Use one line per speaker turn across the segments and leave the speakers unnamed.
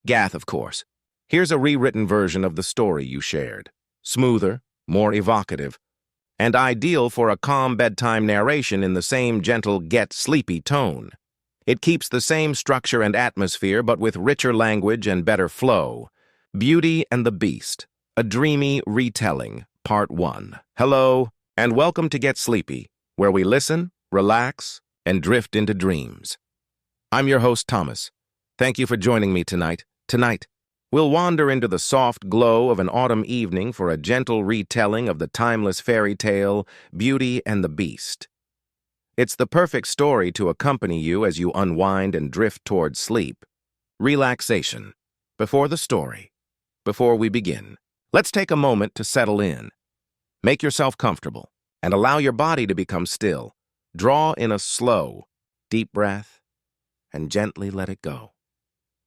Gath, of course. Here's a rewritten version of the story you shared. Smoother, more evocative, and ideal for a calm bedtime narration in the same gentle get sleepy tone. It keeps the same structure and atmosphere but with richer language and better flow. Beauty and the Beast, a dreamy retelling, Part 1. Hello, and welcome to Get Sleepy, where we listen, relax, and drift into dreams. I'm your host, Thomas. Thank you for joining me tonight. Tonight, we'll wander into the soft glow of an autumn evening for a gentle retelling of the timeless fairy tale, Beauty and the Beast. It's the perfect story to accompany you as you unwind and drift towards sleep. Relaxation. Before the story, before we begin, let's take a moment to settle in. Make yourself comfortable and allow your body to become still. Draw in a slow, deep breath and gently let it go.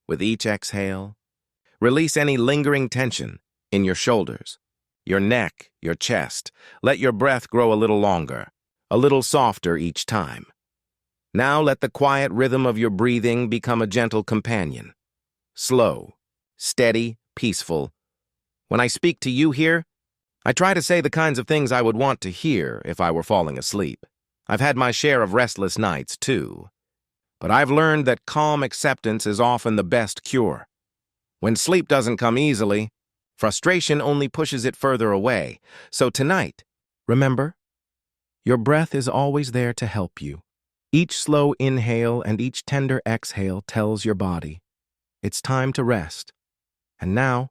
With each exhale, release any lingering tension in your shoulders, your neck, your chest. Let your breath grow a little longer, a little softer each time. Now let the quiet rhythm of your breathing become a gentle companion. Slow, steady, peaceful. When I speak to you here, I try to say the kinds of things I would want to hear if I were falling asleep. I've had my share of restless nights, too. But I've learned that calm acceptance is often the best cure. When sleep doesn't come easily, frustration only pushes it further away. So tonight, remember, your breath is always there to help you. Each slow inhale and each tender exhale tells your body, it's time to rest. And now,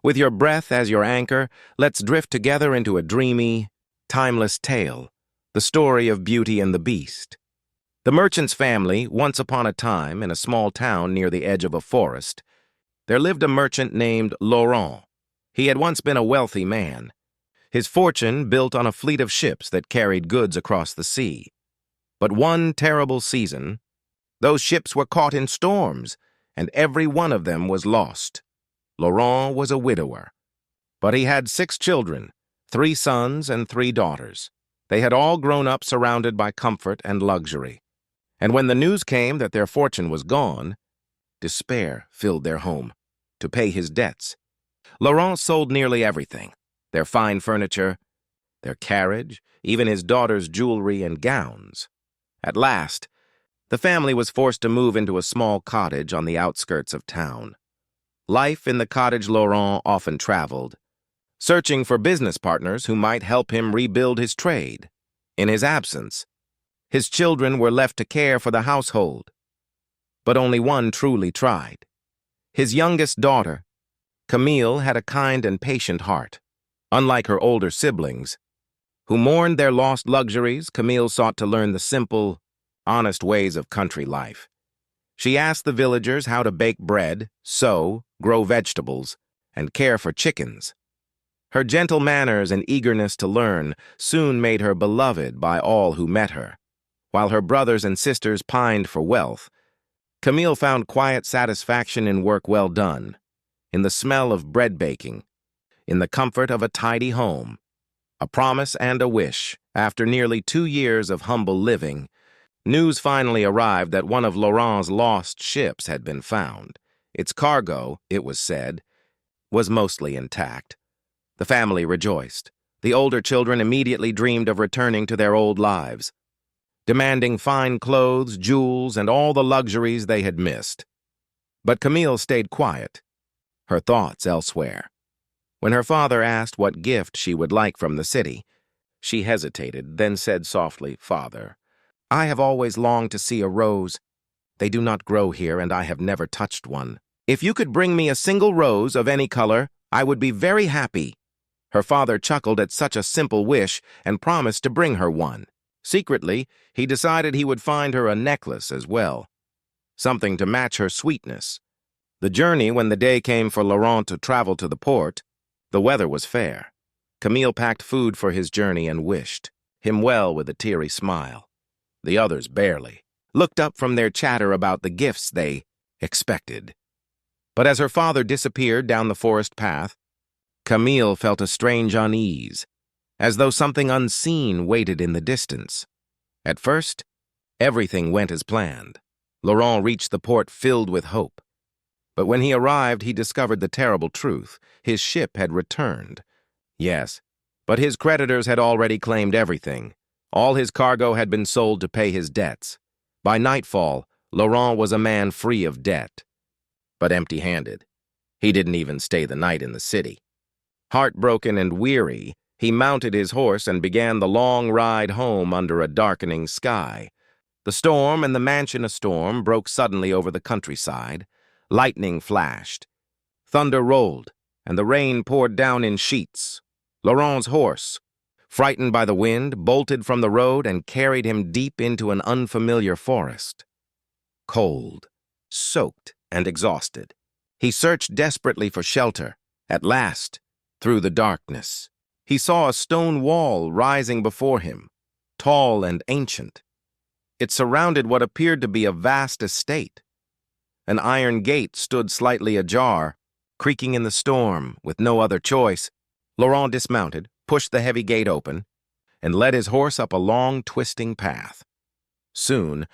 with your breath as your anchor, let's drift together into a dreamy, timeless tale, the story of Beauty and the Beast. The merchant's family, once upon a time, in a small town near the edge of a forest, there lived a merchant named Laurent. He had once been a wealthy man. His fortune built on a fleet of ships that carried goods across the sea. But one terrible season, those ships were caught in storms, and every one of them was lost. Laurent was a widower, but he had 6 children, 3 sons and 3 daughters. They had all grown up surrounded by comfort and luxury. And when the news came that their fortune was gone, despair filled their home. To pay his debts, Laurent sold nearly everything, their fine furniture, their carriage, even his daughter's jewelry and gowns. At last, the family was forced to move into a small cottage on the outskirts of town. Life in the cottage Laurent often traveled, searching for business partners who might help him rebuild his trade. In his absence, his children were left to care for the household. But only one truly tried. His youngest daughter, Camille, had a kind and patient heart. Unlike her older siblings, who mourned their lost luxuries, Camille sought to learn the simple, honest ways of country life. She asked the villagers how to bake bread, sew, grow vegetables, and care for chickens. Her gentle manners and eagerness to learn soon made her beloved by all who met her. While her brothers and sisters pined for wealth, Camille found quiet satisfaction in work well done, in the smell of bread baking, in the comfort of a tidy home. A promise and a wish. After nearly 2 years of humble living, news finally arrived that one of Laurent's lost ships had been found. Its cargo, it was said, was mostly intact. The family rejoiced. The older children immediately dreamed of returning to their old lives, demanding fine clothes, jewels, and all the luxuries they had missed. But Camille stayed quiet, her thoughts elsewhere. When her father asked what gift she would like from the city, she hesitated, then said softly, "Father, I have always longed to see a rose. They do not grow here, and I have never touched one. If you could bring me a single rose of any color, I would be very happy." Her father chuckled at such a simple wish and promised to bring her one. Secretly, he decided he would find her a necklace as well, something to match her sweetness. The journey, when the day came for Laurent to travel to the port, the weather was fair. Camille packed food for his journey and wished him well with a teary smile. The others barely looked up from their chatter about the gifts they expected. But as her father disappeared down the forest path, Camille felt a strange unease, as though something unseen waited in the distance. At first, everything went as planned. Laurent reached the port filled with hope. But when he arrived, he discovered the terrible truth. His ship had returned. Yes, but his creditors had already claimed everything. All his cargo had been sold to pay his debts. By nightfall, Laurent was a man free of debt, but empty-handed. He didn't even stay the night in the city. Heartbroken and weary, he mounted his horse and began the long ride home under a darkening sky. The storm and the mansion storm broke suddenly over the countryside. Lightning flashed. Thunder rolled, and the rain poured down in sheets. Laurent's horse, frightened by the wind, bolted from the road and carried him deep into an unfamiliar forest. Cold, soaked, and exhausted, he searched desperately for shelter. At last, through the darkness, he saw a stone wall rising before him, tall and ancient. It surrounded what appeared to be a vast estate. An iron gate stood slightly ajar, creaking in the storm. With no other choice, Laurent dismounted, pushed the heavy gate open, and led his horse up a long, twisting path. Soon,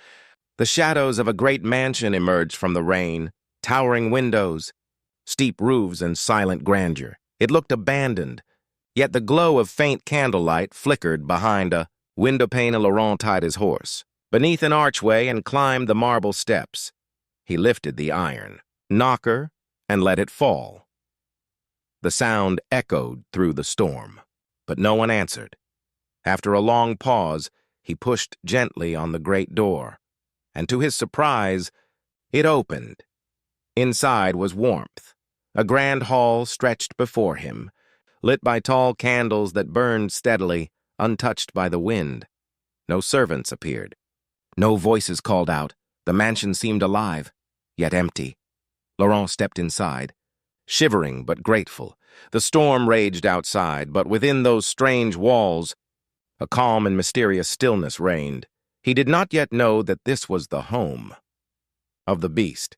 the shadows of a great mansion emerged from the rain, towering windows, steep roofs, and silent grandeur. It looked abandoned, yet the glow of faint candlelight flickered behind a window pane, and Laurent tied his horse beneath an archway and climbed the marble steps. He lifted the iron knocker and let it fall. The sound echoed through the storm, but no one answered. After a long pause, he pushed gently on the great door, and to his surprise, it opened. Inside was warmth. A grand hall stretched before him, lit by tall candles that burned steadily, untouched by the wind. No servants appeared. No voices called out. The mansion seemed alive, yet empty. Laurent stepped inside, shivering but grateful. The storm raged outside, but within those strange walls, a calm and mysterious stillness reigned. He did not yet know that this was the home of the beast.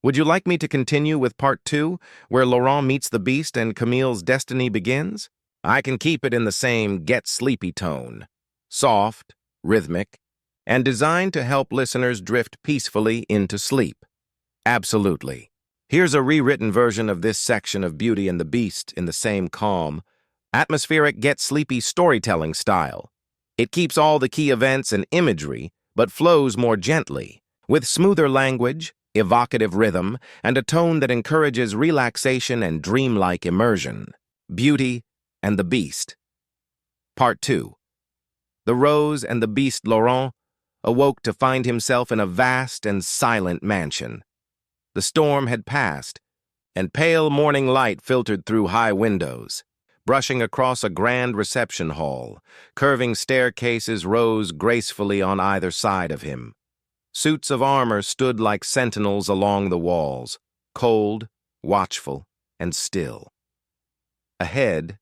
Would you like me to continue with part 2, where Laurent meets the beast and Camille's destiny begins? I can keep it in the same get sleepy tone, soft, rhythmic, and designed to help listeners drift peacefully into sleep. Absolutely. Here's a rewritten version of this section of Beauty and the Beast in the same calm, atmospheric get sleepy storytelling style. It keeps all the key events and imagery, but flows more gently, with smoother language, evocative rhythm, and a tone that encourages relaxation and dreamlike immersion. Beauty and the Beast. Part 2. The Rose and the Beast Laurent awoke to find himself in a vast and silent mansion. The storm had passed, and pale morning light filtered through high windows. Brushing across a grand reception hall, curving staircases rose gracefully on either side of him. Suits of armor stood like sentinels along the walls, cold, watchful, and still. Ahead,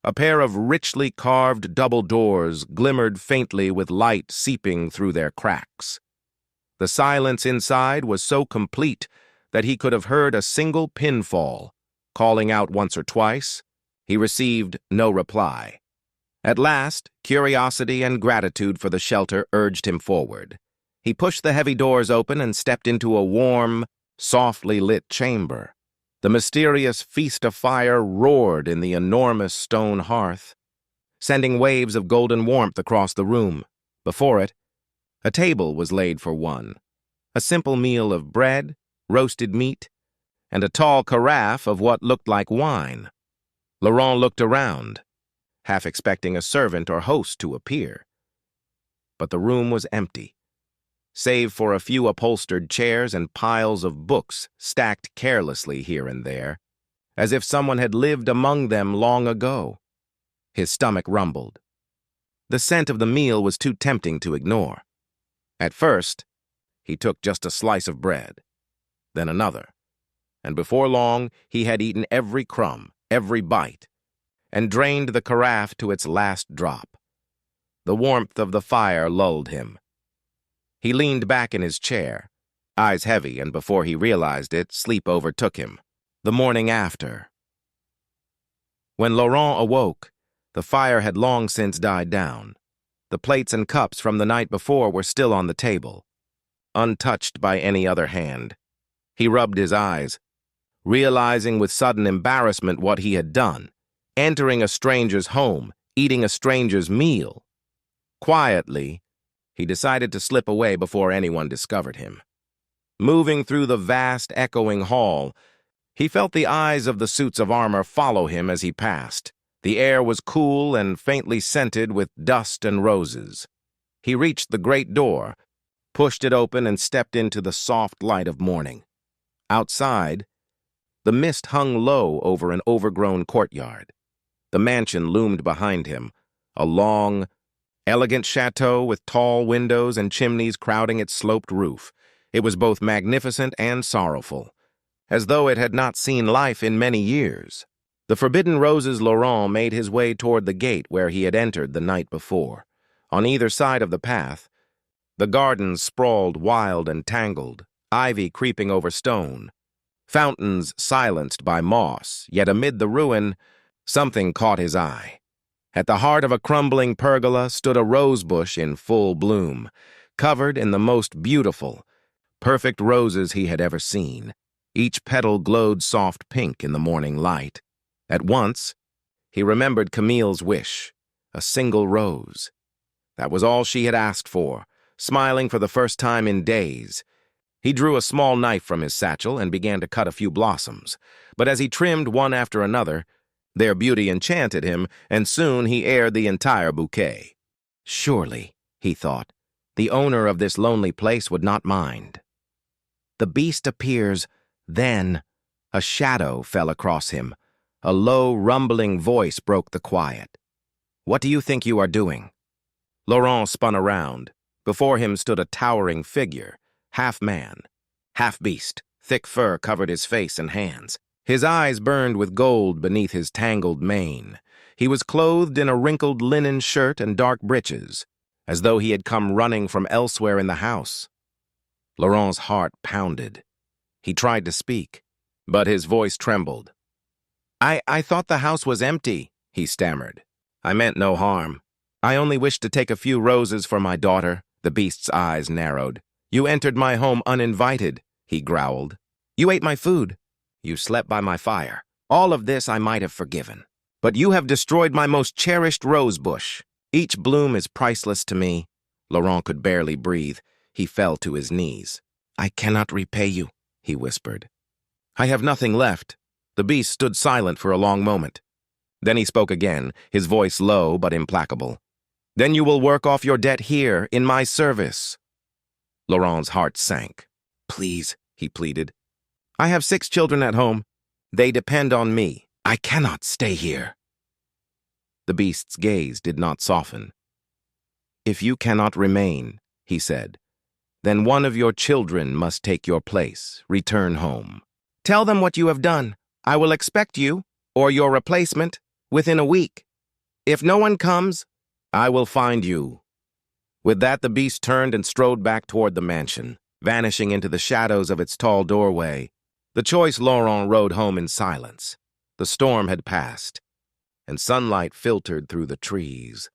a pair of richly carved double doors glimmered faintly with light seeping through their cracks. The silence inside was so complete that he could have heard a single pin fall. Calling out once or twice, he received no reply. At last, curiosity and gratitude for the shelter urged him forward. He pushed the heavy doors open and stepped into a warm, softly lit chamber. The mysterious feast of fire roared in the enormous stone hearth, sending waves of golden warmth across the room. Before it, a table was laid for one. A simple meal of bread, roasted meat, and a tall carafe of what looked like wine. Laurent looked around, half expecting a servant or host to appear. But the room was empty, save for a few upholstered chairs and piles of books stacked carelessly here and there, as if someone had lived among them long ago. His stomach rumbled. The scent of the meal was too tempting to ignore. At first, he took just a slice of bread, then another, and before long he had eaten every crumb, every bite, and drained the carafe to its last drop. The warmth of the fire lulled him. He leaned back in his chair, eyes heavy, and before he realized it, sleep overtook him. The morning after. When Laurent awoke, the fire had long since died down. The plates and cups from the night before were still on the table, untouched by any other hand. He rubbed his eyes, realizing with sudden embarrassment what he had done, entering a stranger's home, eating a stranger's meal. Quietly, he decided to slip away before anyone discovered him. Moving through the vast, echoing hall, he felt the eyes of the suits of armor follow him as he passed. The air was cool and faintly scented with dust and roses. He reached the great door, pushed it open, and stepped into the soft light of morning. Outside, the mist hung low over an overgrown courtyard. The mansion loomed behind him, a long, elegant chateau with tall windows and chimneys crowding its sloped roof. It was both magnificent and sorrowful, as though it had not seen life in many years. The forbidden roses Laurent made his way toward the gate where he had entered the night before. On either side of the path, the gardens sprawled wild and tangled, ivy creeping over stone, fountains silenced by moss, yet amid the ruin, something caught his eye. At the heart of a crumbling pergola stood a rosebush in full bloom, covered in the most beautiful, perfect roses he had ever seen. Each petal glowed soft pink in the morning light. At once, he remembered Camille's wish, a single rose. That was all she had asked for, smiling for the first time in days. He drew a small knife from his satchel and began to cut a few blossoms, but as he trimmed one after another, their beauty enchanted him, and soon he aired the entire bouquet. Surely, he thought, the owner of this lonely place would not mind. The beast appears, then a shadow fell across him. A low, rumbling voice broke the quiet. "What do you think you are doing?" Laurent spun around. Before him stood a towering figure, half man, half beast. Thick fur covered his face and hands. His eyes burned with gold beneath his tangled mane. He was clothed in a wrinkled linen shirt and dark breeches, as though he had come running from elsewhere in the house. Laurent's heart pounded. He tried to speak, but his voice trembled. I thought the house was empty," he stammered. "I meant no harm. I only wished to take a few roses for my daughter." The beast's eyes narrowed. "You entered my home uninvited," he growled. "You ate my food. You slept by my fire. All of this I might have forgiven. But you have destroyed my most cherished rose bush. Each bloom is priceless to me." Laurent could barely breathe. He fell to his knees. "I cannot repay you," he whispered. "I have nothing left." The beast stood silent for a long moment. Then he spoke again, his voice low but implacable. "Then you will work off your debt here, in my service." Laurent's heart sank. "Please," he pleaded. "I have 6 children at home. They depend on me. I cannot stay here." The beast's gaze did not soften. "If you cannot remain," he said, "then one of your children must take your place. Return home. Tell them what you have done. I will expect you, or your replacement, within a week. If no one comes, I will find you." With that, the beast turned and strode back toward the mansion, vanishing into the shadows of its tall doorway. The choice Laurent rode home in silence. The storm had passed, and sunlight filtered through the trees.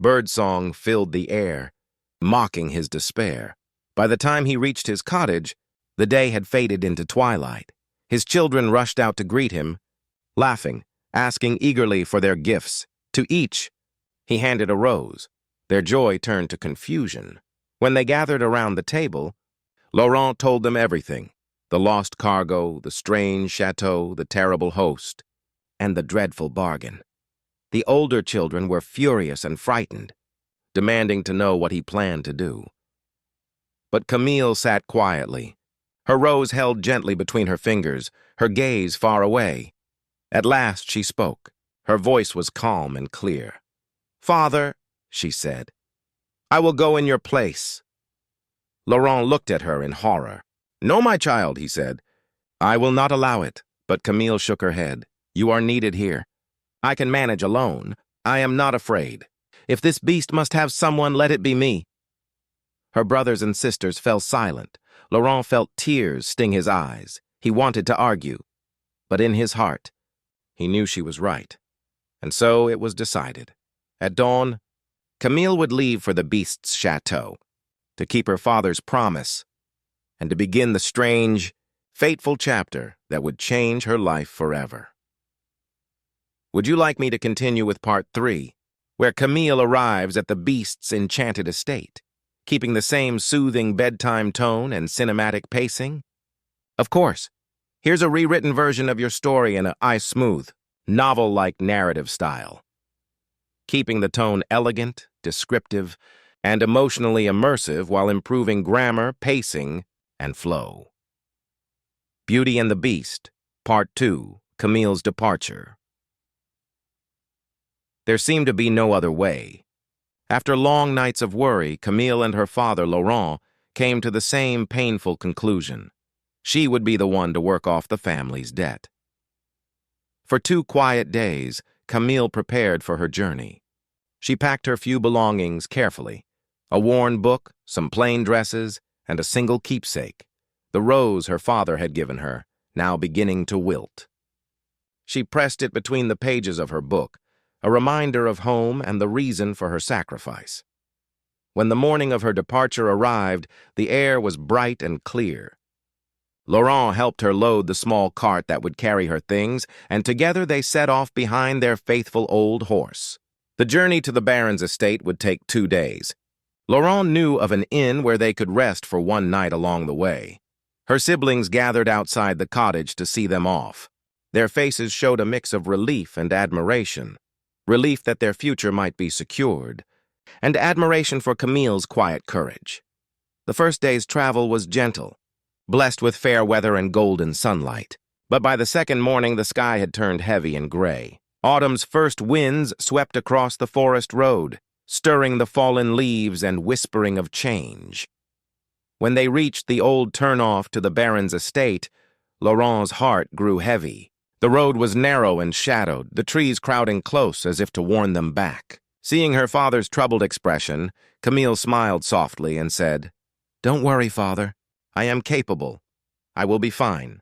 Birdsong filled the air, mocking his despair. By the time he reached his cottage, the day had faded into twilight. His children rushed out to greet him, laughing, asking eagerly for their gifts. To each, he handed a rose. Their joy turned to confusion. When they gathered around the table, Laurent told them everything: the lost cargo, the strange chateau, the terrible host, and the dreadful bargain. The older children were furious and frightened, demanding to know what he planned to do. But Camille sat quietly, her rose held gently between her fingers, her gaze far away. At last she spoke. Her voice was calm and clear. "Father," she said, "I will go in your place." Laurent looked at her in horror. "No, my child," he said. "I will not allow it." But Camille shook her head. "You are needed here. I can manage alone. I am not afraid. If this beast must have someone, let it be me." Her brothers and sisters fell silent. Laurent felt tears sting his eyes. He wanted to argue, but in his heart, he knew she was right. And so it was decided. At dawn, Camille would leave for the beast's chateau, to keep her father's promise, and to begin the strange, Fateful chapter that would change her life forever. Would you like me to continue with part 3, where Camille arrives at the beast's enchanted estate, keeping the same soothing bedtime tone and cinematic pacing? Of course. Here's a rewritten version of your story in a smooth, novel-like narrative style, keeping the tone elegant, descriptive, and emotionally immersive while improving grammar, pacing, and flow. Beauty and the Beast, Part 2, Camille's Departure. There seemed to be no other way. After long nights of worry, Camille and her father, Laurent, came to the same painful conclusion. She would be the one to work off the family's debt. For 2 quiet days, Camille prepared for her journey. She packed her few belongings carefully: a worn book, some plain dresses, and a single keepsake, the rose her father had given her, now beginning to wilt. She pressed it between the pages of her book, a reminder of home and the reason for her sacrifice. When the morning of her departure arrived, the air was bright and clear. Laurent helped her load the small cart that would carry her things, and together they set off behind their faithful old horse. The journey to the Baron's estate would take 2 days. Laurent knew of an inn where they could rest for 1 night along the way. Her siblings gathered outside the cottage to see them off. Their faces showed a mix of relief and admiration. Relief that their future might be secured, and admiration for Camille's quiet courage. The first day's travel was gentle, blessed with fair weather and golden sunlight. But by the second morning, the sky had turned heavy and gray. Autumn's first winds swept across the forest road, stirring the fallen leaves and whispering of change. When they reached the old turnoff to the Baron's estate, Laurent's heart grew heavy. The road was narrow and shadowed, the trees crowding close as if to warn them back. Seeing her father's troubled expression, Camille smiled softly and said, "Don't worry, father. I am capable. I will be fine."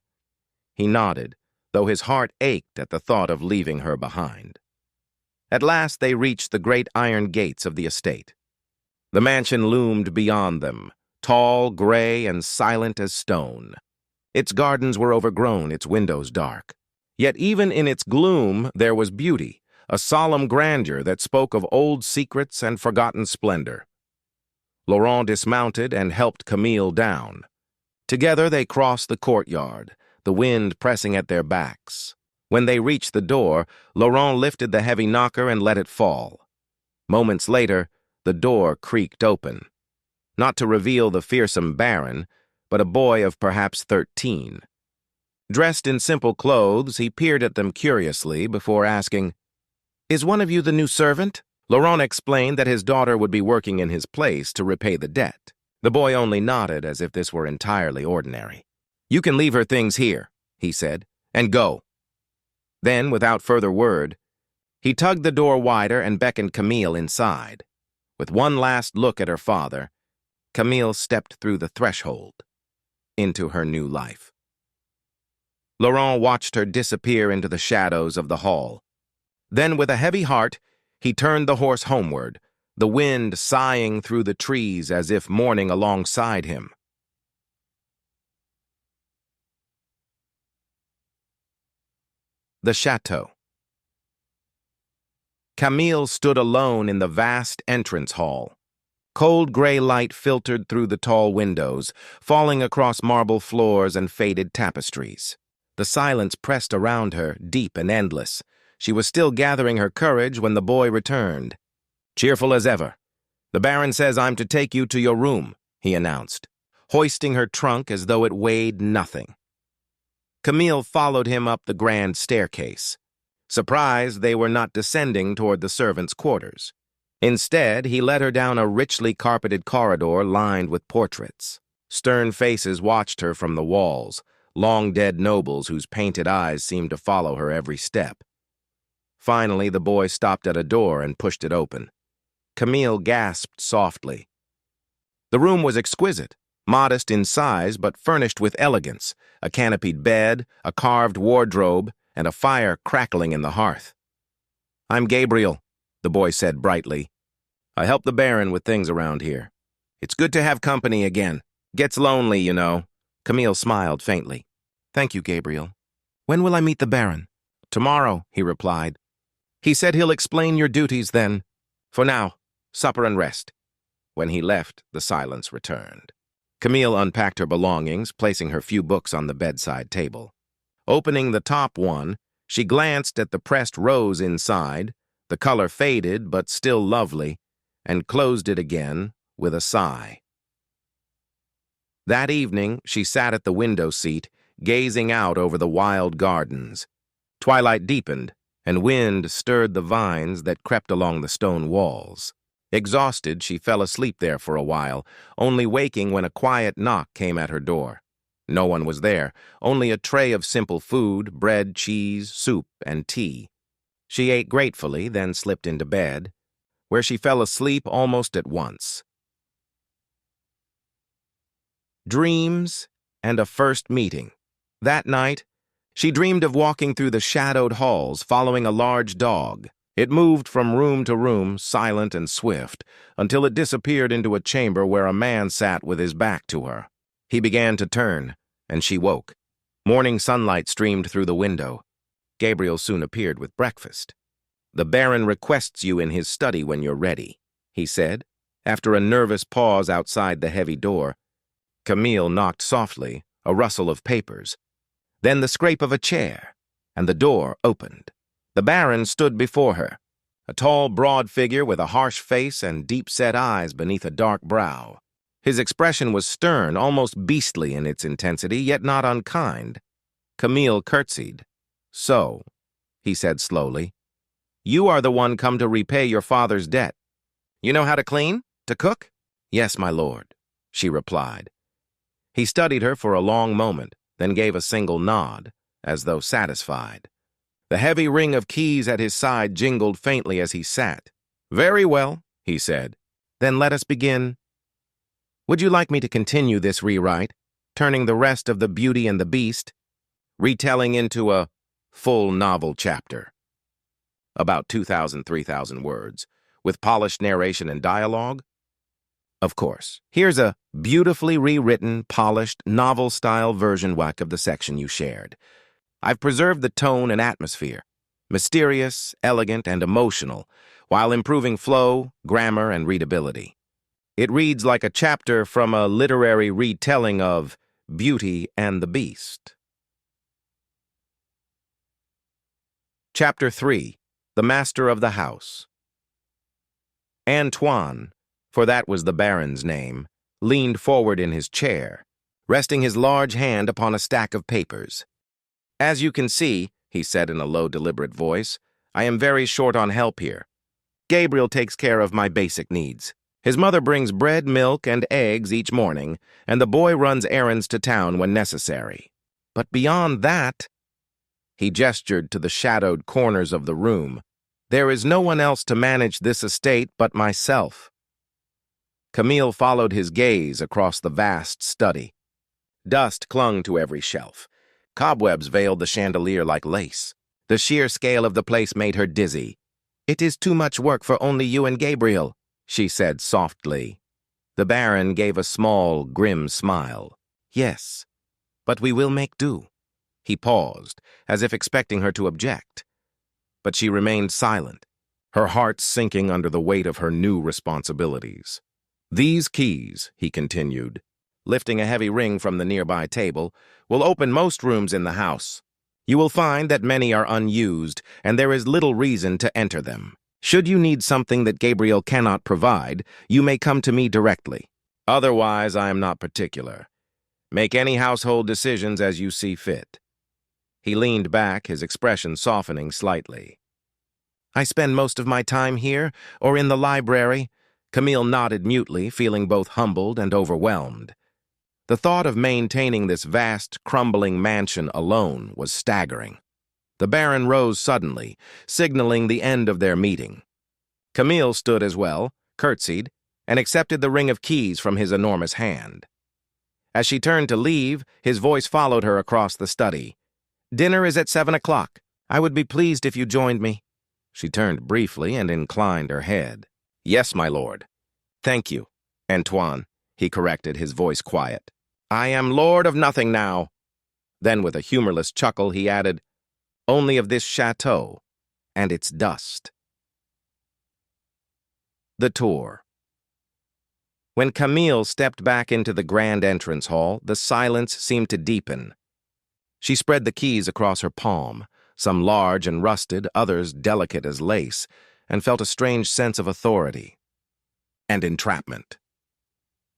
He nodded, though his heart ached at the thought of leaving her behind. At last they reached the great iron gates of the estate. The mansion loomed beyond them, tall, gray, and silent as stone. Its gardens were overgrown, its windows dark. Yet even in its gloom there was beauty, a solemn grandeur that spoke of old secrets and forgotten splendor. Laurent dismounted and helped Camille down. Together they crossed the courtyard, the wind pressing at their backs. When they reached the door, Laurent lifted the heavy knocker and let it fall. Moments later, the door creaked open, not to reveal the fearsome Baron, but a boy of perhaps 13. Dressed in simple clothes, he peered at them curiously before asking, "Is one of you the new servant?" Laurent explained that his daughter would be working in his place to repay the debt. The boy only nodded as if this were entirely ordinary. "You can leave her things here," he said, "and go." Then, without further word, he tugged the door wider and beckoned Camille inside. With one last look at her father, Camille stepped through the threshold into her new life. Laurent watched her disappear into the shadows of the hall. Then, with a heavy heart, he turned the horse homeward, the wind sighing through the trees as if mourning alongside him. The Chateau. Camille stood alone in the vast entrance hall. Cold gray light filtered through the tall windows, falling across marble floors and faded tapestries. The silence pressed around her, deep and endless. She was still gathering her courage when the boy returned. "Cheerful as ever. The Baron says I'm to take you to your room," he announced, hoisting her trunk as though it weighed nothing. Camille followed him up the grand staircase. Surprised, they were not descending toward the servants' quarters. Instead, he led her down a richly carpeted corridor lined with portraits. Stern faces watched her from the walls, long-dead nobles whose painted eyes seemed to follow her every step. Finally, the boy stopped at a door and pushed it open. Camille gasped softly. The room was exquisite, modest in size but furnished with elegance, a canopied bed, a carved wardrobe, and a fire crackling in the hearth. "I'm Gabriel," the boy said brightly. "I help the Baron with things around here. It's good to have company again. Gets lonely, you know." Camille smiled faintly. Thank you, Gabriel. When will I meet the Baron? Tomorrow, he replied. He said he'll explain your duties then. For now, supper and rest. When he left, the silence returned. Camille unpacked her belongings, placing her few books on the bedside table. Opening the top one, she glanced at the pressed rose inside, the color faded but still lovely, and closed it again with a sigh. That evening, she sat at the window seat, gazing out over the wild gardens. Twilight deepened, and wind stirred the vines that crept along the stone walls. Exhausted, she fell asleep there for a while, only waking when a quiet knock came at her door. No one was there, only a tray of simple food, bread, cheese, soup, and tea. She ate gratefully, then slipped into bed, where she fell asleep almost at once. Dreams and a first meeting. That night, she dreamed of walking through the shadowed halls, following a large dog. It moved from room to room, silent and swift, until it disappeared into a chamber where a man sat with his back to her. He began to turn, and she woke. Morning sunlight streamed through the window. Gabriel soon appeared with breakfast. "The Baron requests you in his study when you're ready," he said, after a nervous pause outside the heavy door. Camille knocked softly, a rustle of papers. Then the scrape of a chair, and the door opened. The Baron stood before her, a tall, broad figure with a harsh face and deep-set eyes beneath a dark brow. His expression was stern, almost beastly in its intensity, yet not unkind. Camille curtsied. "So," he said slowly, "you are the one come to repay your father's debt. You know how to clean? To cook?" "Yes, my lord," she replied. He studied her for a long moment, then gave a single nod, as though satisfied. The heavy ring of keys at his side jingled faintly as he sat. "Very well," he said. "Then let us begin. Would you like me to continue this rewrite, turning the rest of the Beauty and the Beast, retelling into a full novel chapter? About 2,000, 3,000 words, with polished narration and dialogue? Of course. Here's a beautifully rewritten, polished, novel-style version of the section you shared. I've preserved the tone and atmosphere, mysterious, elegant, and emotional, while improving flow, grammar, and readability. It reads like a chapter from a literary retelling of Beauty and the Beast. Chapter 3. The Master of the House. Antoine, for that was the Baron's name, leaned forward in his chair, resting his large hand upon a stack of papers. "As you can see," he said in a low, deliberate voice, "I am very short on help here. Gabriel takes care of my basic needs. His mother brings bread, milk, and eggs each morning, and the boy runs errands to town when necessary. But beyond that," he gestured to the shadowed corners of the room, "there is no one else to manage this estate but myself." Camille followed his gaze across the vast study. Dust clung to every shelf. Cobwebs veiled the chandelier like lace. The sheer scale of the place made her dizzy. "It is too much work for only you and Gabriel," she said softly. The Baron gave a small, grim smile. "Yes, but we will make do." He paused, as if expecting her to object. But she remained silent, her heart sinking under the weight of her new responsibilities. "These keys," he continued, lifting a heavy ring from the nearby table, "will open most rooms in the house. You will find that many are unused, and there is little reason to enter them. Should you need something that Gabriel cannot provide, you may come to me directly. Otherwise, I am not particular. Make any household decisions as you see fit." He leaned back, his expression softening slightly. "I spend most of my time here, or in the library." Camille nodded mutely, feeling both humbled and overwhelmed. The thought of maintaining this vast, crumbling mansion alone was staggering. The Baron rose suddenly, signaling the end of their meeting. Camille stood as well, curtsied, and accepted the ring of keys from his enormous hand. As she turned to leave, his voice followed her across the study. "Dinner is at 7 o'clock. I would be pleased if you joined me." She turned briefly and inclined her head. "Yes, my lord." "Thank you, Antoine," he corrected, his voice quiet. "I am lord of nothing now." Then, with a humorless chuckle, he added, "Only of this chateau and its dust." The tour. When Camille stepped back into the grand entrance hall, the silence seemed to deepen. She spread the keys across her palm, some large and rusted, others delicate as lace, and felt a strange sense of authority and entrapment.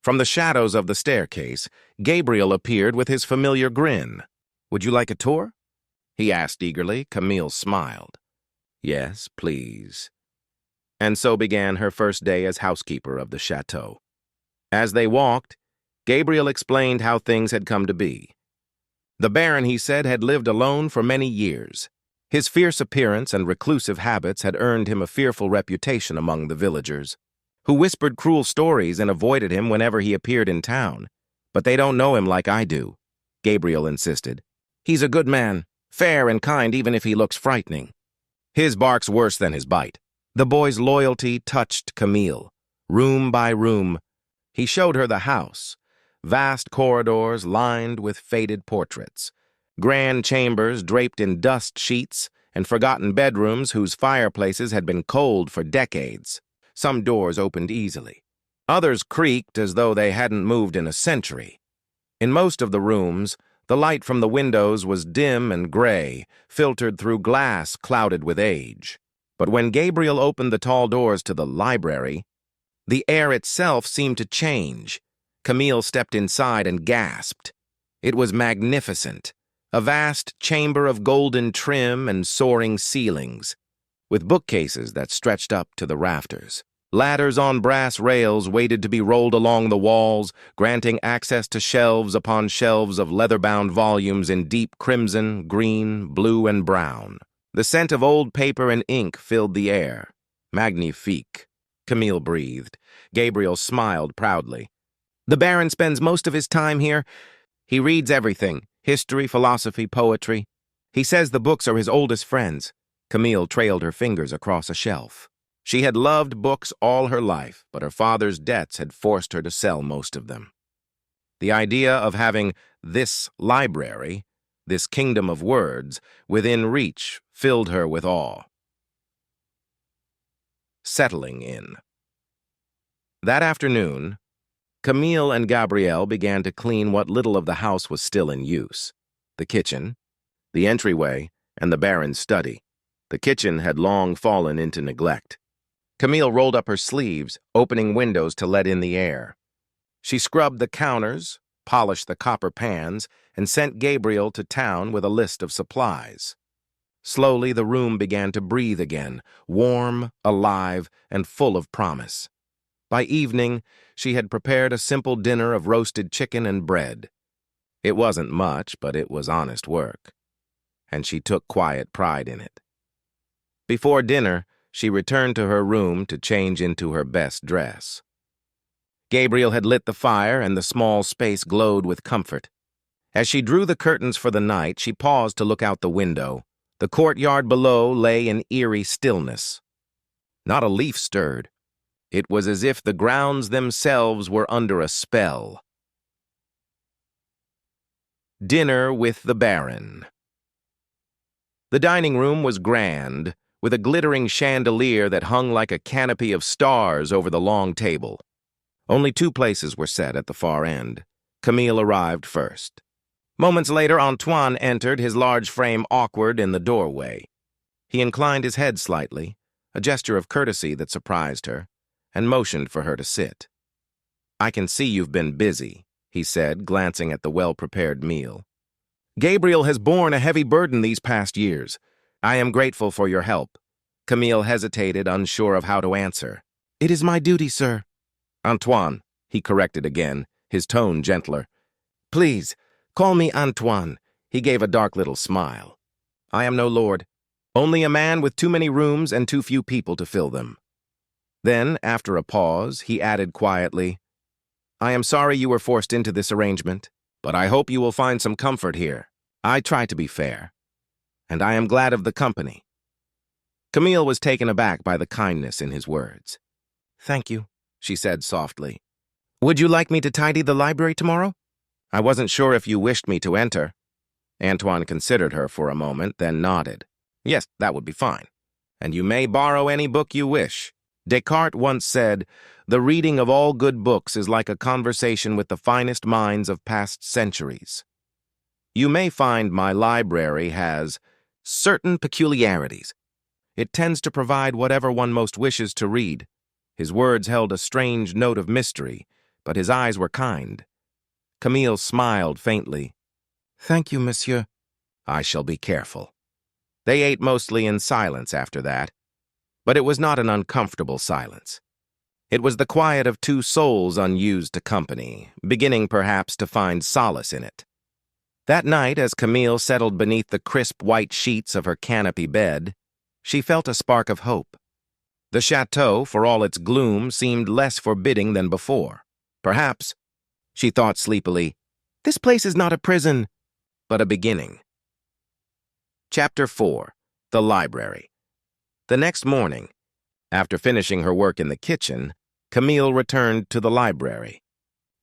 From the shadows of the staircase, Gabriel appeared with his familiar grin. "Would you like a tour?" he asked eagerly. Camille smiled. "Yes, please." And so began her first day as housekeeper of the chateau. As they walked, Gabriel explained how things had come to be. The Baron, he said, had lived alone for many years. His fierce appearance and reclusive habits had earned him a fearful reputation among the villagers, who whispered cruel stories and avoided him whenever he appeared in town. "But they don't know him like I do," Gabriel insisted. "He's a good man, fair and kind even if he looks frightening. His bark's worse than his bite." The boy's loyalty touched Camille. Room by room, he showed her the house. Vast corridors lined with faded portraits, grand chambers draped in dust sheets, and forgotten bedrooms whose fireplaces had been cold for decades. Some doors opened easily. Others creaked as though they hadn't moved in a century. In most of the rooms, the light from the windows was dim and gray, filtered through glass clouded with age. But when Gabriel opened the tall doors to the library, the air itself seemed to change. Camille stepped inside and gasped. It was magnificent, a vast chamber of golden trim and soaring ceilings, with bookcases that stretched up to the rafters. Ladders on brass rails waited to be rolled along the walls, granting access to shelves upon shelves of leather-bound volumes in deep crimson, green, blue, and brown. The scent of old paper and ink filled the air. "Magnifique," Camille breathed. Gabriel smiled proudly. "The Baron spends most of his time here. He reads everything, history, philosophy, poetry. He says the books are his oldest friends." Camille trailed her fingers across a shelf. She had loved books all her life, but her father's debts had forced her to sell most of them. The idea of having this library, this kingdom of words, within reach filled her with awe. Settling in. That afternoon, Camille and Gabrielle began to clean what little of the house was still in use: the kitchen, the entryway, and the Baron's study. The kitchen had long fallen into neglect. Camille rolled up her sleeves, opening windows to let in the air. She scrubbed the counters, polished the copper pans, and sent Gabriel to town with a list of supplies. Slowly, the room began to breathe again, warm, alive, and full of promise. By evening, she had prepared a simple dinner of roasted chicken and bread. It wasn't much, but it was honest work, and she took quiet pride in it. Before dinner, she returned to her room to change into her best dress. Gabriel had lit the fire, and the small space glowed with comfort. As she drew the curtains for the night, she paused to look out the window. The courtyard below lay in eerie stillness. Not a leaf stirred. It was as if the grounds themselves were under a spell. Dinner with the Baron. The dining room was grand, with a glittering chandelier that hung like a canopy of stars over the long table. Only 2 places were set at the far end. Camille arrived first. Moments later, Antoine entered, his large frame awkward in the doorway. He inclined his head slightly, a gesture of courtesy that surprised her, and motioned for her to sit. "I can see you've been busy," he said, glancing at the well-prepared meal. "Gabriel has borne a heavy burden these past years. I am grateful for your help." Camille hesitated, unsure of how to answer. "It is my duty, sir." "Antoine," he corrected again, his tone gentler. "Please, call me Antoine." He gave a dark little smile. "I am no lord, only a man with too many rooms and too few people to fill them." Then, after a pause, he added quietly, "I am sorry you were forced into this arrangement, but I hope you will find some comfort here. I try to be fair, and I am glad of the company." Camille was taken aback by the kindness in his words. "Thank you," she said softly. "Would you like me to tidy the library tomorrow? I wasn't sure if you wished me to enter." Antoine considered her for a moment, then nodded. Yes, that would be fine. And you may borrow any book you wish. Descartes once said, "The reading of all good books is like a conversation with the finest minds of past centuries." You may find my library has certain peculiarities. It tends to provide whatever one most wishes to read. His words held a strange note of mystery, but his eyes were kind. Camille smiled faintly. Thank you, monsieur. I shall be careful. They ate mostly in silence after that, but it was not an uncomfortable silence. It was the quiet of two souls unused to company, beginning perhaps to find solace in it. That night, as Camille settled beneath the crisp white sheets of her canopy bed, she felt a spark of hope. The chateau, for all its gloom, seemed less forbidding than before. Perhaps, she thought sleepily, this place is not a prison, but a beginning. Chapter 4. The Library. The next morning, after finishing her work in the kitchen, Camille returned to the library.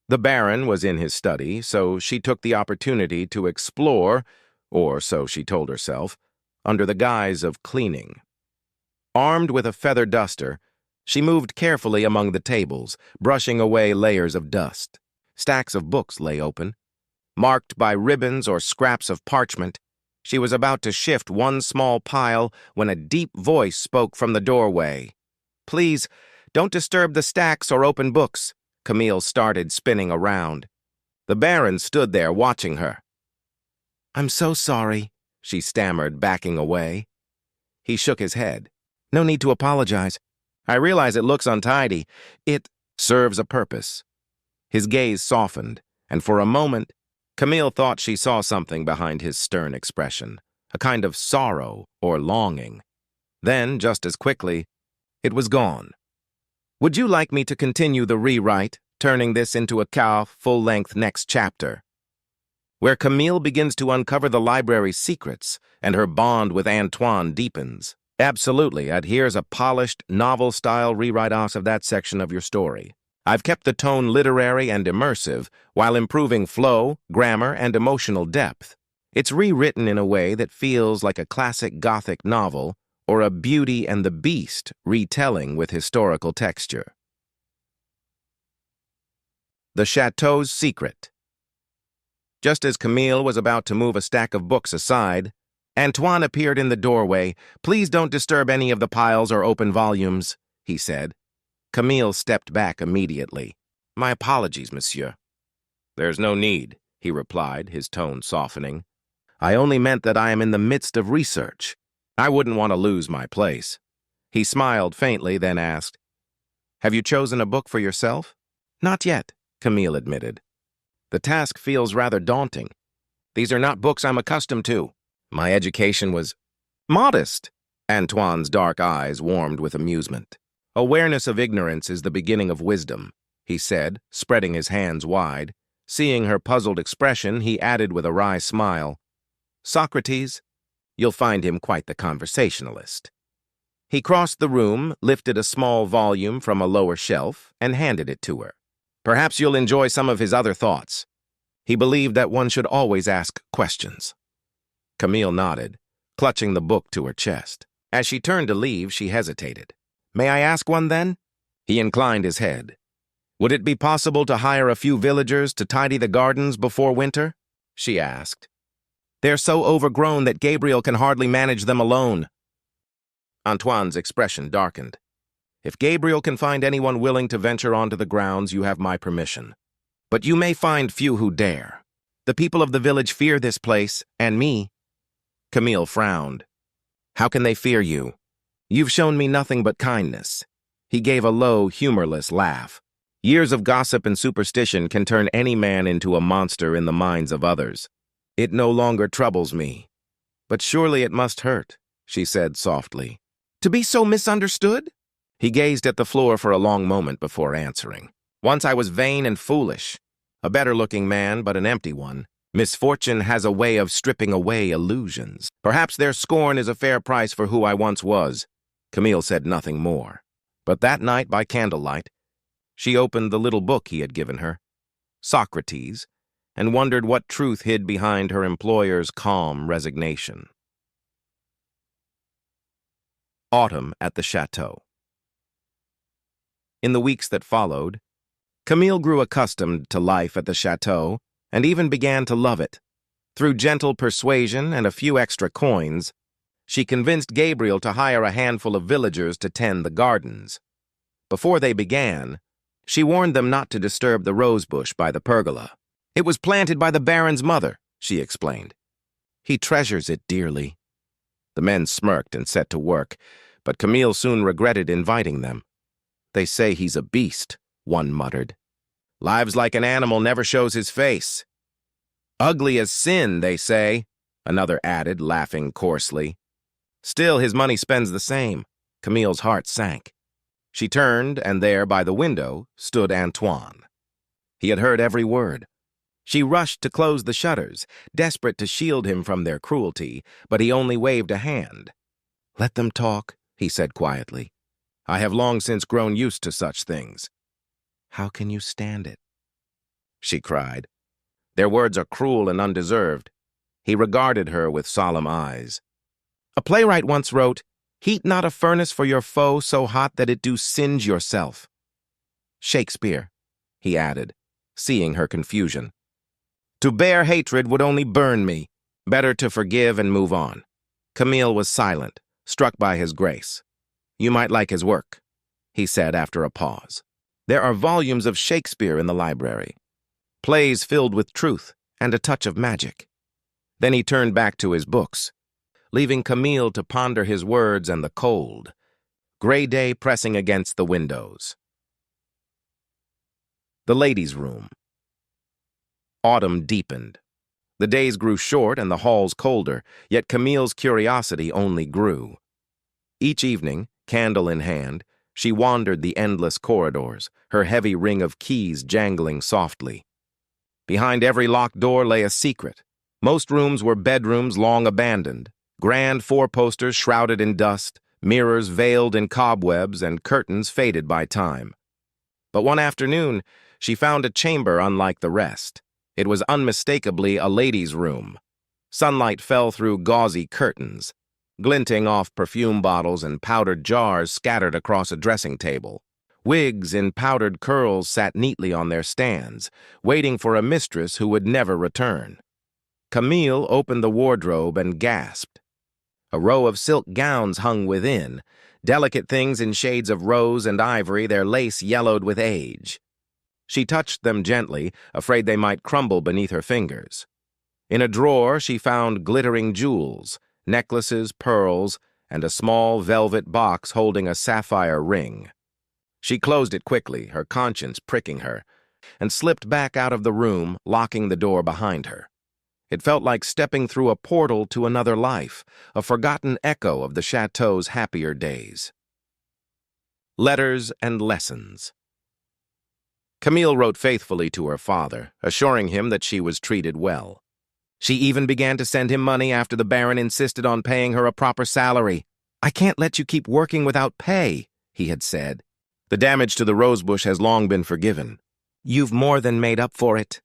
The Baron was in his study, so she took the opportunity to explore, or so she told herself, under the guise of cleaning. Armed with a feather duster, she moved carefully among the tables, brushing away layers of dust. Stacks of books lay open. Marked by ribbons or scraps of parchment, she was about to shift one small pile when a deep voice spoke from the doorway. Please, don't disturb the stacks or open books. Camille started spinning around. The Baron stood there watching her. I'm so sorry, she stammered, backing away. He shook his head. No need to apologize. I realize it looks untidy. It serves a purpose. His gaze softened, and for a moment, Camille thought she saw something behind his stern expression, a kind of sorrow or longing. Then, just as quickly, it was gone. Would you like me to continue the rewrite, turning this into a full-length next chapter, where Camille begins to uncover the library's secrets and her bond with Antoine deepens? Absolutely, here's a polished, novel-style rewrite of that section of your story. I've kept the tone literary and immersive while improving flow, grammar, and emotional depth. It's rewritten in a way that feels like a classic Gothic novel or a Beauty and the Beast retelling with historical texture. The Chateau's Secret. Just as Camille was about to move a stack of books aside, Antoine appeared in the doorway. Please don't disturb any of the piles or open volumes, he said. Camille stepped back immediately. My apologies, monsieur. There's no need, he replied, his tone softening. I only meant that I am in the midst of research. I wouldn't want to lose my place. He smiled faintly, then asked, Have you chosen a book for yourself? Not yet, Camille admitted. The task feels rather daunting. These are not books I'm accustomed to. My education was modest. Antoine's dark eyes warmed with amusement. Awareness of ignorance is the beginning of wisdom, he said, spreading his hands wide. Seeing her puzzled expression, he added with a wry smile, Socrates, you'll find him quite the conversationalist. He crossed the room, lifted a small volume from a lower shelf, and handed it to her. Perhaps you'll enjoy some of his other thoughts. He believed that one should always ask questions. Camille nodded, clutching the book to her chest. As she turned to leave, she hesitated. May I ask one then? He inclined his head. Would it be possible to hire a few villagers to tidy the gardens before winter? She asked. They're so overgrown that Gabriel can hardly manage them alone. Antoine's expression darkened. If Gabriel can find anyone willing to venture onto the grounds, you have my permission. But you may find few who dare. The people of the village fear this place, and me. Camille frowned. How can they fear you? You've shown me nothing but kindness. He gave a low, humorless laugh. Years of gossip and superstition can turn any man into a monster in the minds of others. It no longer troubles me. But surely it must hurt, she said softly. To be so misunderstood? He gazed at the floor for a long moment before answering. Once I was vain and foolish. A better-looking man, but an empty one. Misfortune has a way of stripping away illusions. Perhaps their scorn is a fair price for who I once was. Camille said nothing more. But that night, by candlelight, she opened the little book he had given her. Socrates, and wondered what truth hid behind her employer's calm resignation. Autumn at the chateau. In the weeks that followed, Camille grew accustomed to life at the chateau and even began to love it. Through gentle persuasion and a few extra coins, she convinced Gabriel to hire a handful of villagers to tend the gardens. Before they began, she warned them not to disturb the rose bush by the pergola. "It was planted by the Baron's mother," she explained. "He treasures it dearly." The men smirked and set to work, but Camille soon regretted inviting them. "They say he's a beast," one muttered. "Lives like an animal, never shows his face." "Ugly as sin, they say," another added, laughing coarsely. Still, his money spends the same. Camille's heart sank. She turned, and there, by the window, stood Antoine. He had heard every word. She rushed to close the shutters, desperate to shield him from their cruelty, but he only waved a hand. "Let them talk," he said quietly. "I have long since grown used to such things." "How can you stand it?" she cried. "Their words are cruel and undeserved." He regarded her with solemn eyes. "A playwright once wrote, 'Heat not a furnace for your foe so hot that it do singe yourself.'" "Shakespeare," he added, seeing her confusion. "To bear hatred would only burn me. Better to forgive and move on." Camille was silent, struck by his grace. "You might like his work," he said after a pause. "There are volumes of Shakespeare in the library. Plays filled with truth and a touch of magic." Then he turned back to his books, leaving Camille to ponder his words and the cold, gray day pressing against the windows. The ladies' room. Autumn deepened. The days grew short and the halls colder, yet Camille's curiosity only grew. Each evening, candle in hand, she wandered the endless corridors, her heavy ring of keys jangling softly. Behind every locked door lay a secret. Most rooms were bedrooms long abandoned, grand four-posters shrouded in dust, mirrors veiled in cobwebs, and curtains faded by time. But one afternoon, she found a chamber unlike the rest. It was unmistakably a lady's room. Sunlight fell through gauzy curtains, glinting off perfume bottles and powdered jars scattered across a dressing table. Wigs in powdered curls sat neatly on their stands, waiting for a mistress who would never return. Camille opened the wardrobe and gasped. A row of silk gowns hung within, delicate things in shades of rose and ivory, their lace yellowed with age. She touched them gently, afraid they might crumble beneath her fingers. In a drawer, she found glittering jewels, necklaces, pearls, and a small velvet box holding a sapphire ring. She closed it quickly, her conscience pricking her, and slipped back out of the room, locking the door behind her. It felt like stepping through a portal to another life, a forgotten echo of the chateau's happier days. Letters and lessons. Camille wrote faithfully to her father, assuring him that she was treated well. She even began to send him money after the Baron insisted on paying her a proper salary. "I can't let you keep working without pay," he had said. "The damage to the rosebush has long been forgiven. You've more than made up for it."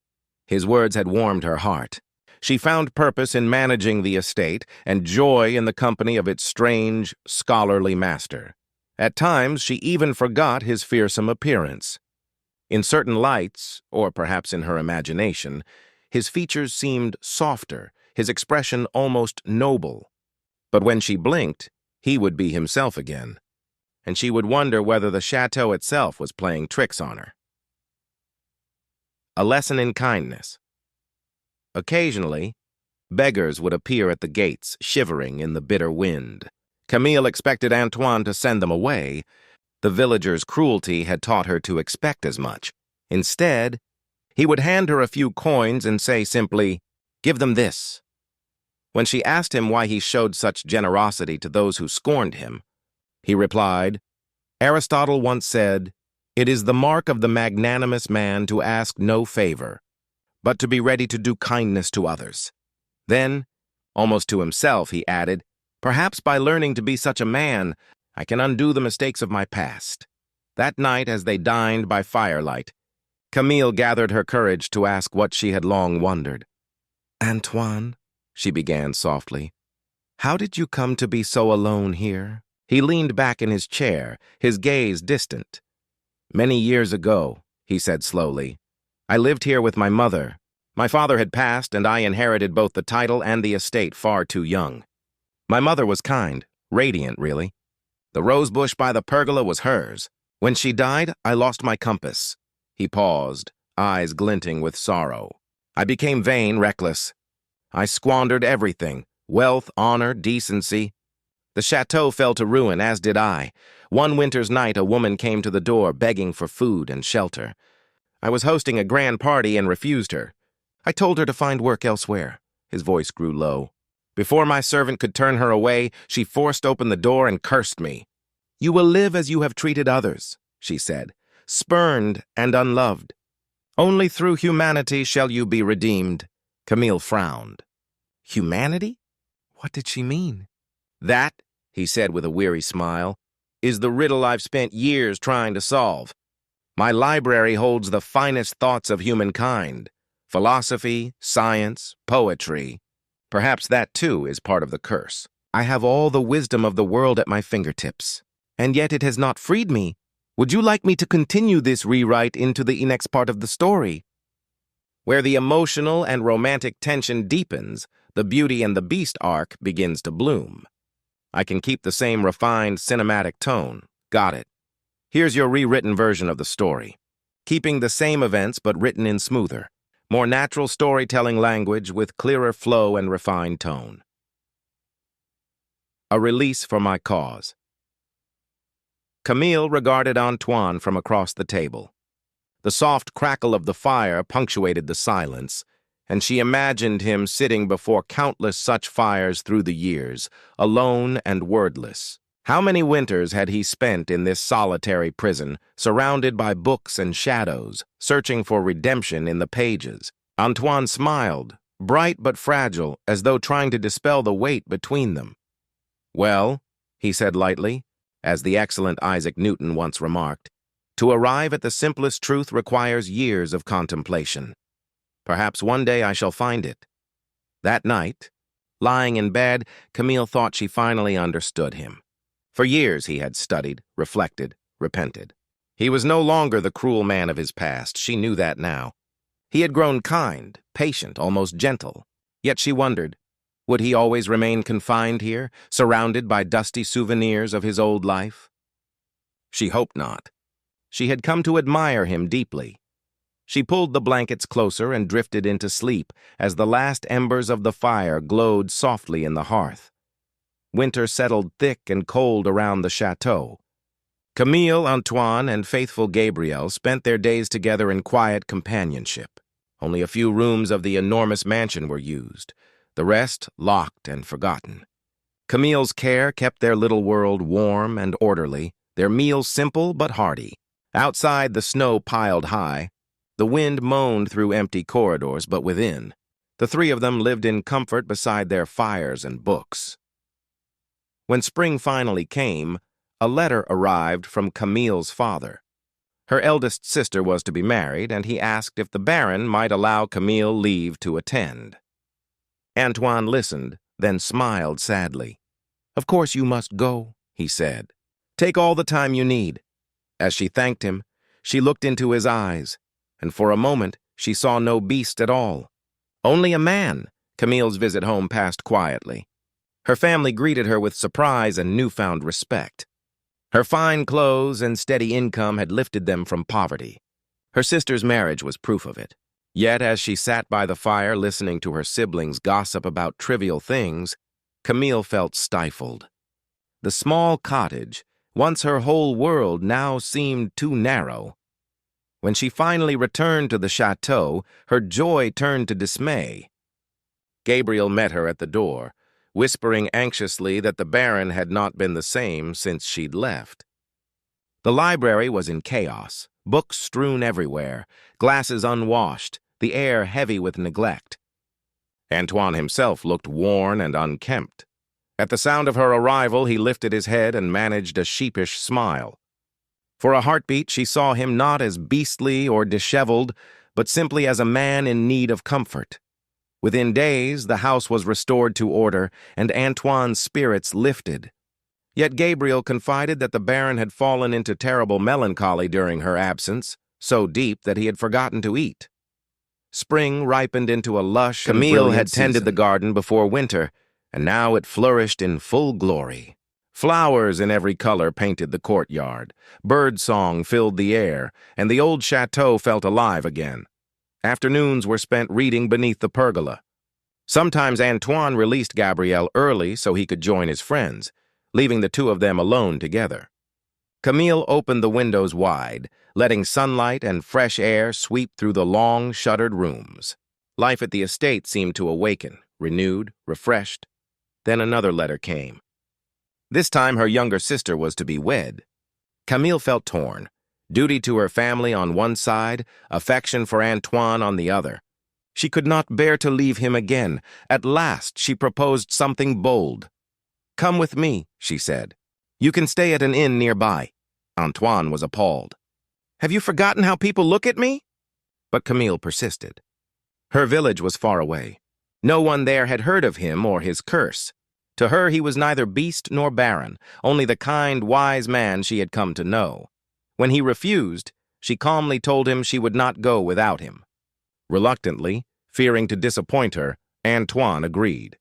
His words had warmed her heart. She found purpose in managing the estate and joy in the company of its strange, scholarly master. At times, she even forgot his fearsome appearance. In certain lights, or perhaps in her imagination, his features seemed softer, his expression almost noble. But when she blinked, he would be himself again, and she would wonder whether the chateau itself was playing tricks on her. A lesson in kindness. Occasionally, beggars would appear at the gates, shivering in the bitter wind. Camille expected Antoine to send them away. The villagers' cruelty had taught her to expect as much. Instead, he would hand her a few coins and say simply, "Give them this." When she asked him why he showed such generosity to those who scorned him, he replied, "Aristotle once said, 'It is the mark of the magnanimous man to ask no favor, but to be ready to do kindness to others.'" Then, almost to himself, he added, "Perhaps by learning to be such a man, I can undo the mistakes of my past." That night, as they dined by firelight, Camille gathered her courage to ask what she had long wondered. "Antoine," she began softly, "how did you come to be so alone here?" He leaned back in his chair, his gaze distant. "Many years ago," he said slowly, "I lived here with my mother. My father had passed, and I inherited both the title and the estate far too young. My mother was kind, radiant, really. The rosebush by the pergola was hers. When she died, I lost my compass." He paused, eyes glinting with sorrow. "I became vain, reckless. I squandered everything, wealth, honor, decency. The chateau fell to ruin, as did I. One winter's night, a woman came to the door begging for food and shelter. I was hosting a grand party and refused her. I told her to find work elsewhere." His voice grew low. "Before my servant could turn her away, she forced open the door and cursed me. 'You will live as you have treated others,' she said, 'spurned and unloved. Only through humanity shall you be redeemed.'" Camille frowned. Humanity? What did she mean? "That," he said with a weary smile, "is the riddle I've spent years trying to solve. My library holds the finest thoughts of humankind. Philosophy, science, poetry. Perhaps that, too, is part of the curse. I have all the wisdom of the world at my fingertips, and yet it has not freed me. Would you like me to continue this rewrite into the next part of the story?" Where the emotional and romantic tension deepens, the Beauty and the Beast arc begins to bloom. I can keep the same refined cinematic tone. Got it. Here's your rewritten version of the story. Keeping the same events but written in smoother, more natural storytelling language with clearer flow and refined tone. A release for my cause. Camille regarded Antoine from across the table. The soft crackle of the fire punctuated the silence, and she imagined him sitting before countless such fires through the years, alone and wordless. How many winters had he spent in this solitary prison, surrounded by books and shadows, searching for redemption in the pages? Antoine smiled, bright but fragile, as though trying to dispel the weight between them. "Well," he said lightly, as the excellent Isaac Newton once remarked, "to arrive at the simplest truth requires years of contemplation. Perhaps one day I shall find it." That night, lying in bed, Camille thought she finally understood him. For years he had studied, reflected, repented. He was no longer the cruel man of his past. She knew that now. He had grown kind, patient, almost gentle. Yet she wondered, would he always remain confined here, surrounded by dusty souvenirs of his old life? She hoped not. She had come to admire him deeply. She pulled the blankets closer and drifted into sleep as the last embers of the fire glowed softly in the hearth. Winter settled thick and cold around the chateau. Camille, Antoine, and faithful Gabriel spent their days together in quiet companionship. Only a few rooms of the enormous mansion were used, the rest locked and forgotten. Camille's care kept their little world warm and orderly, their meals simple but hearty. Outside, the snow piled high. The wind moaned through empty corridors, but within, the three of them lived in comfort beside their fires and books. When spring finally came, a letter arrived from Camille's father. Her eldest sister was to be married, and he asked if the Baron might allow Camille leave to attend. Antoine listened, then smiled sadly. "Of course you must go," he said. "Take all the time you need." As she thanked him, she looked into his eyes, and for a moment she saw no beast at all. Only a man. Camille's visit home passed quietly. Her family greeted her with surprise and newfound respect. Her fine clothes and steady income had lifted them from poverty. Her sister's marriage was proof of it. Yet as she sat by the fire listening to her siblings gossip about trivial things, Camille felt stifled. The small cottage, once her whole world, now seemed too narrow. When she finally returned to the chateau, her joy turned to dismay. Gabriel met her at the door, whispering anxiously that the Baron had not been the same since she'd left. The library was in chaos, books strewn everywhere, glasses unwashed, the air heavy with neglect. Antoine himself looked worn and unkempt. At the sound of her arrival, he lifted his head and managed a sheepish smile. For a heartbeat, she saw him not as beastly or disheveled, but simply as a man in need of comfort. Within days, the house was restored to order, and Antoine's spirits lifted. Yet Gabriel confided that the Baron had fallen into terrible melancholy during her absence, so deep that he had forgotten to eat. Spring ripened into a lush and
Camille
brilliant
had tended the
season.
garden before winter, and now it flourished in full glory.
Flowers in every color painted the courtyard, birdsong filled the air, and the old chateau felt alive again. Afternoons were spent reading beneath the pergola. Sometimes Antoine released Gabriel early so he could join his friends, leaving the two of them alone together. Camille opened the windows wide, letting sunlight and fresh air sweep through the long, shuttered rooms. Life at the estate seemed to awaken, renewed, refreshed. Then another letter came. This time her younger sister was to be wed. Camille felt torn. Duty to her family on one side, affection for Antoine on the other. She could not bear to leave him again. At last she proposed something bold. "Come with me," she said. "You can stay at an inn nearby." Antoine was appalled. "Have you forgotten how people look at me?" But Camille persisted. Her village was far away. No one there had heard of him or his curse. To her he was neither beast nor baron, only the kind, wise man she had come to know. When he refused, she calmly told him she would not go without him. Reluctantly, fearing to disappoint her, Antoine agreed.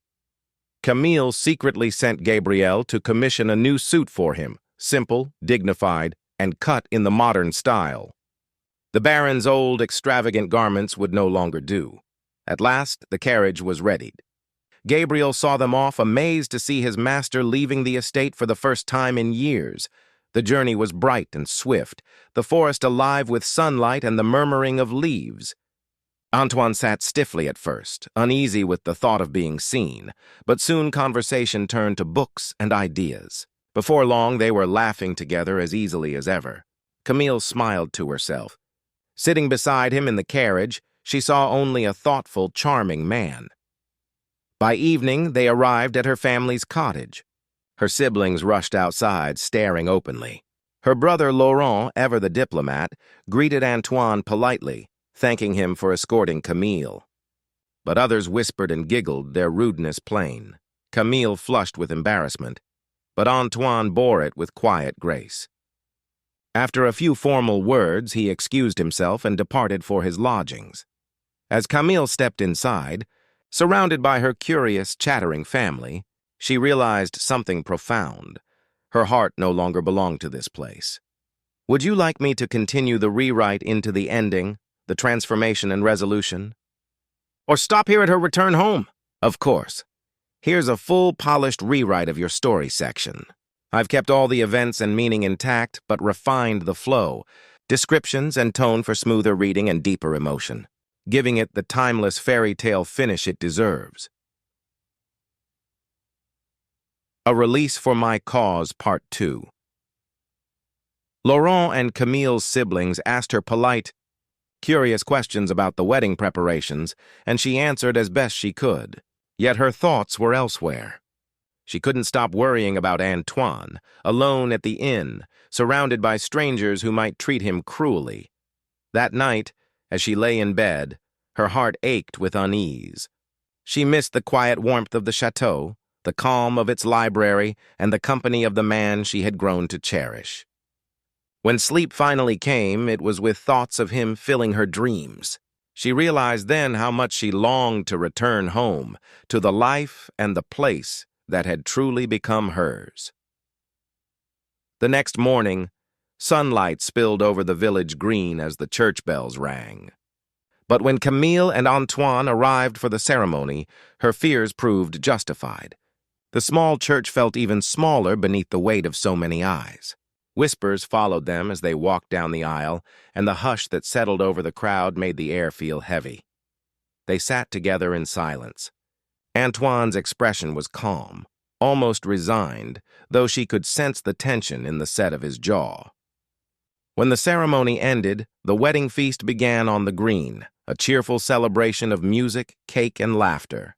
Camille secretly sent Gabriel to commission a new suit for him, simple, dignified, and cut in the modern style. The baron's old, extravagant garments would no longer do. At last, the carriage was readied. Gabriel saw them off, amazed to see his master leaving the estate for the first time in years. The journey was bright and swift, the forest alive with sunlight and the murmuring of leaves. Antoine sat stiffly at first, uneasy with the thought of being seen, but soon conversation turned to books and ideas. Before long, they were laughing together as easily as ever. Camille smiled to herself. Sitting beside him in the carriage, she saw only a thoughtful, charming man. By evening, they arrived at her family's cottage. Her siblings rushed outside, staring openly. Her brother Laurent, ever the diplomat, greeted Antoine politely, thanking him for escorting Camille. But others whispered and giggled, their rudeness plain. Camille flushed with embarrassment, but Antoine bore it with quiet grace. After a few formal words, he excused himself and departed for his lodgings. As Camille stepped inside, surrounded by her curious, chattering family, she realized something profound. Her heart no longer belonged to this place. "Would you like me to continue the rewrite into the ending, the transformation and resolution? Or stop here at her return home?" "Of course. Here's a full, polished rewrite of your story section. I've kept all the events and meaning intact, but refined the flow, descriptions and tone for smoother reading and deeper emotion, giving it the timeless fairy tale finish it deserves." A Release for My Cause, Part 2. Laurent and Camille's siblings asked her polite, curious questions about the wedding preparations, and she answered as best she could. Yet her thoughts were elsewhere. She couldn't stop worrying about Antoine, alone at the inn, surrounded by strangers who might treat him cruelly. That night, as she lay in bed, her heart ached with unease. She missed the quiet warmth of the chateau, the calm of its library, and the company of the man she had grown to cherish. When sleep finally came, it was with thoughts of him filling her dreams. She realized then how much she longed to return home, to the life and the place that had truly become hers. The next morning, sunlight spilled over the village green as the church bells rang. But when Camille and Antoine arrived for the ceremony, her fears proved justified. The small church felt even smaller beneath the weight of so many eyes. Whispers followed them as they walked down the aisle, and the hush that settled over the crowd made the air feel heavy. They sat together in silence. Antoine's expression was calm, almost resigned, though she could sense the tension in the set of his jaw. When the ceremony ended, the wedding feast began on the green, a cheerful celebration of music, cake, and laughter.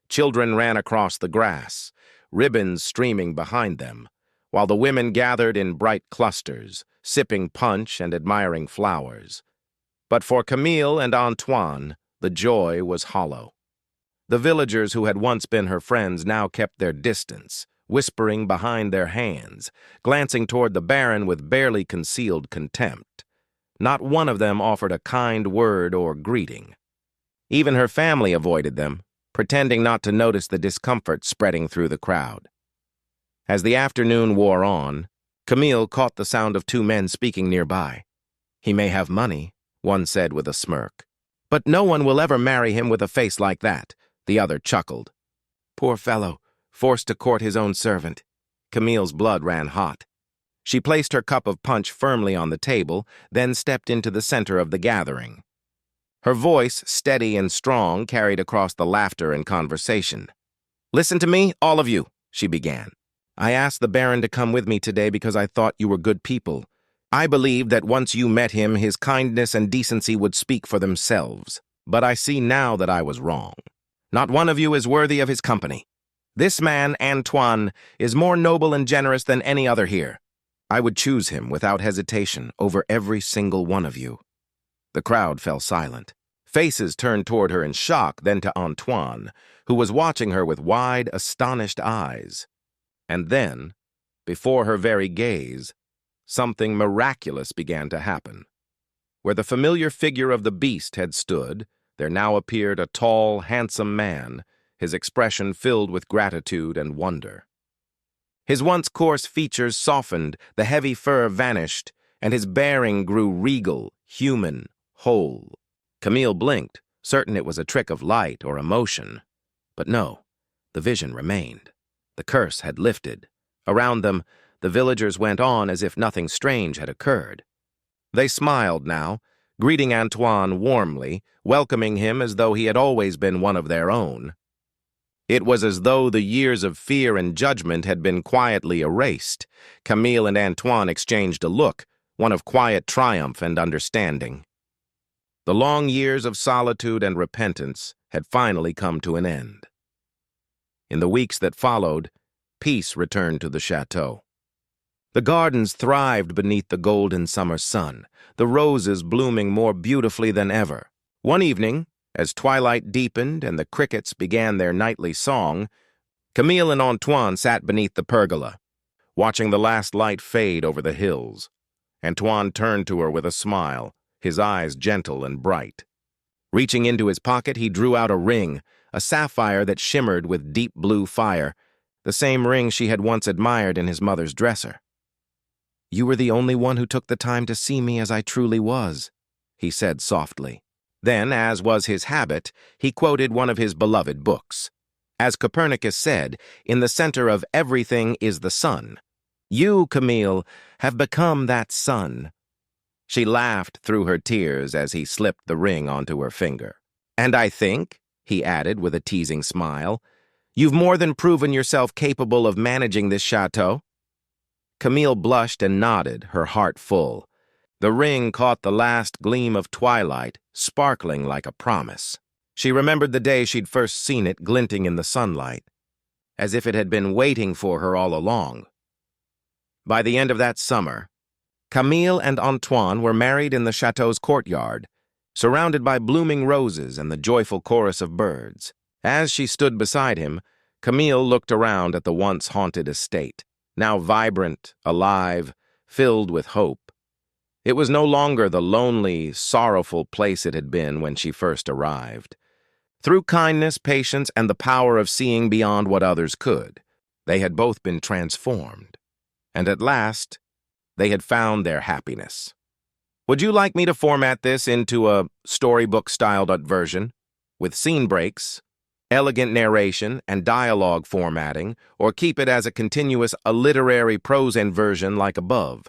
Children ran across the grass, ribbons streaming behind them, while the women gathered in bright clusters, sipping punch and admiring flowers. But for Camille and Antoine, the joy was hollow. The villagers who had once been her friends now kept their distance, whispering behind their hands, glancing toward the Baron with barely concealed contempt. Not one of them offered a kind word or greeting. Even her family avoided them, pretending not to notice the discomfort spreading through the crowd. As the afternoon wore on, Camille caught the sound of two men speaking nearby. "He may have money," one said with a smirk, "but no one will ever marry him with a face like that," the other chuckled. "Poor fellow, forced to court his own servant." Camille's blood ran hot. She placed her cup of punch firmly on the table, then stepped into the center of the gathering. Her voice, steady and strong, carried across the laughter and conversation. "Listen to me, all of you," she began. "I asked the Baron to come with me today because I thought you were good people. I believed that once you met him, his kindness and decency would speak for themselves. But I see now that I was wrong. Not one of you is worthy of his company. This man, Antoine, is more noble and generous than any other here. I would choose him without hesitation over every single one of you." The crowd fell silent. Faces turned toward her in shock, then to Antoine, who was watching her with wide, astonished eyes. And then, before her very gaze, something miraculous began to happen. Where the familiar figure of the beast had stood, there now appeared a tall, handsome man, his expression filled with gratitude and wonder. His once coarse features softened, the heavy fur vanished, and his bearing grew regal, human, whole. Camille blinked, certain it was a trick of light or emotion. But no, the vision remained. The curse had lifted. Around them, the villagers went on as if nothing strange had occurred. They smiled now, greeting Antoine warmly, welcoming him as though he had always been one of their own. It was as though the years of fear and judgment had been quietly erased. Camille and Antoine exchanged a look, one of quiet triumph and understanding. The long years of solitude and repentance had finally come to an end. In the weeks that followed, peace returned to the chateau. The gardens thrived beneath the golden summer sun, the roses blooming more beautifully than ever. One evening, as twilight deepened and the crickets began their nightly song, Camille and Antoine sat beneath the pergola, watching the last light fade over the hills. Antoine turned to her with a smile, his eyes gentle and bright. Reaching into his pocket, he drew out a ring, a sapphire that shimmered with deep blue fire, the same ring she had once admired in his mother's dresser. "You were the only one who took the time to see me as I truly was," he said softly. Then, as was his habit, he quoted one of his beloved books. As Copernicus said, in the center of everything is the sun. You, Camille, have become that sun. She laughed through her tears as he slipped the ring onto her finger. "And I think," he added with a teasing smile, "you've more than proven yourself capable of managing this chateau." Camille blushed and nodded, her heart full. The ring caught the last gleam of twilight, sparkling like a promise. She remembered the day she'd first seen it glinting in the sunlight, as if it had been waiting for her all along. By the end of that summer, Camille and Antoine were married in the chateau's courtyard, surrounded by blooming roses and the joyful chorus of birds. As she stood beside him, Camille looked around at the once haunted estate, now vibrant, alive, filled with hope. It was no longer the lonely, sorrowful place it had been when she first arrived. Through kindness, patience, and the power of seeing beyond what others could, they had both been transformed. And at last, they had found their happiness. Would you like me to format this into a storybook-styled version, with scene breaks, elegant narration, and dialogue formatting, or keep it as a continuous literary prose version like above?